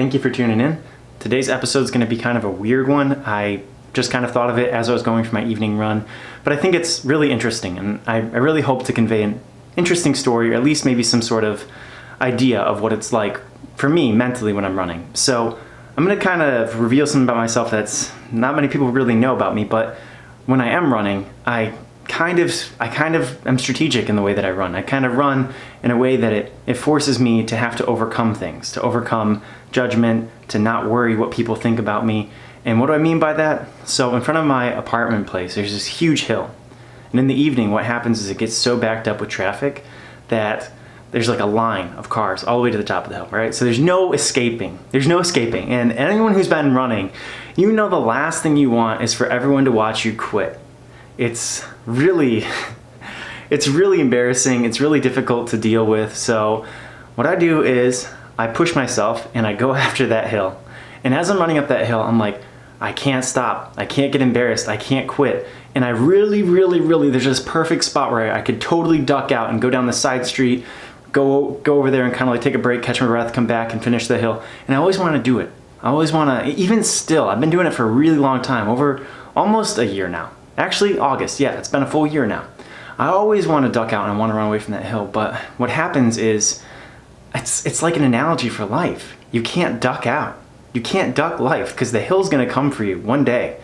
Thank you for tuning in. Today's episode is going to be kind of a weird one. I just kind of thought of it as I was going for my evening run, but I think it's really interesting, and I really hope to convey an interesting story, or at least maybe some sort of idea of what it's like for me mentally when I'm running. So I'm going to kind of reveal something about myself that's not many people really know about me, but when I am running, I kind of am strategic in the way that I run. I kind of run in a way that it forces me to have to overcome things, to overcome judgment, to not worry what people think about me. And what do I mean by that? So in front of my apartment place, there's this huge hill. And in the evening, what happens is it gets so backed up with traffic that there's like a line of cars all the way to the top of the hill, right? So there's no escaping. There's no escaping. And anyone who's been running, you know the last thing you want is for everyone to watch you quit. It's really embarrassing. It's really difficult to deal with. So what I do is I push myself and I go after that hill. And as I'm running up that hill, I'm like, I can't stop. I can't get embarrassed. I can't quit. And I really, there's this perfect spot where I could totally duck out and go down the side street, go over there and kind of like take a break, catch my breath, come back and finish the hill. And I always want to do it. I always want to, even still, I've been doing it for a really long time, over almost a year now. Actually, August, yeah, it's been a full year now. I always want to duck out and I want to run away from that hill. But what happens is, it's like an analogy for life. You can't duck out. You can't duck life because the hill's going to come for you one day.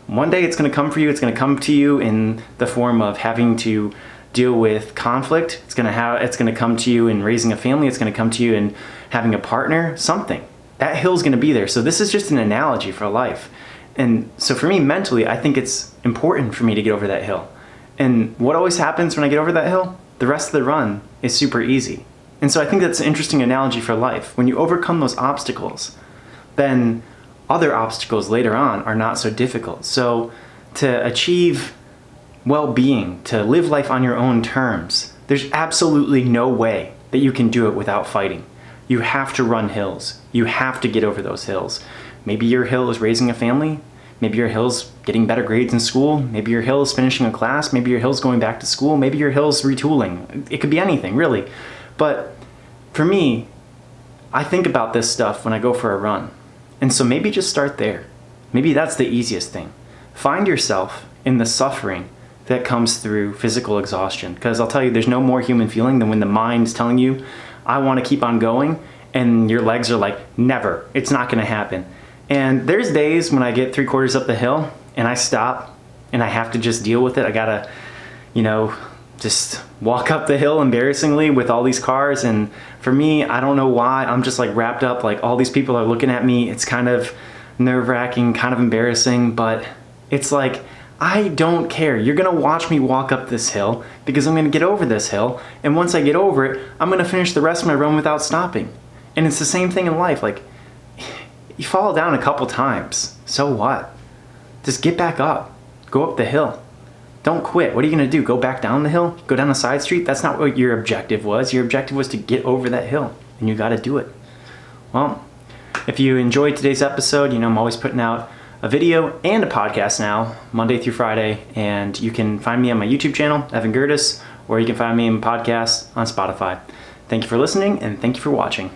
One day it's going to come for you. It's going to come to you in the form of having to deal with conflict. It's going to come to you in raising a family. It's going to come to you in having a partner, something. That hill's going to be there. So this is just an analogy for life. And so for me mentally, I think it's important for me to get over that hill. And what always happens when I get over that hill? The rest of the run is super easy. And so I think that's an interesting analogy for life. When you overcome those obstacles, then other obstacles later on are not so difficult. So to achieve well-being, to live life on your own terms, there's absolutely no way that you can do it without fighting. You have to run hills. You have to get over those hills. Maybe your hill is raising a family. Maybe your hill's getting better grades in school. Maybe your hill is finishing a class. Maybe your hill's going back to school. Maybe your hill's retooling. It could be anything, really. But for me, I think about this stuff when I go for a run. And so maybe just start there. Maybe that's the easiest thing. Find yourself in the suffering that comes through physical exhaustion. Because I'll tell you, there's no more human feeling than when the mind's telling you, I want to keep on going, and your legs are like, never, it's not going to happen. And there's days when I get 3/4 up the hill and I stop and I have to just deal with it. I gotta, just walk up the hill embarrassingly with all these cars. And for me, I don't know why, I'm just like wrapped up, like all these people are looking at me. It's kind of nerve-wracking, kind of embarrassing, but it's like, I don't care. You're gonna watch me walk up this hill because I'm gonna get over this hill. And once I get over it, I'm gonna finish the rest of my run without stopping. And it's the same thing in life. Like, you fall down a couple times, so what? Just get back up, go up the hill. Don't quit. What are you gonna do? Go back down the hill? Go down the side street? That's not what your objective was. Your objective was to get over that hill, and you gotta do it. Well, if you enjoyed today's episode, I'm always putting out a video and a podcast now, Monday through Friday, and you can find me on my YouTube channel, Evan Gertis, or you can find me in podcasts on Spotify. Thank you for listening, and thank you for watching.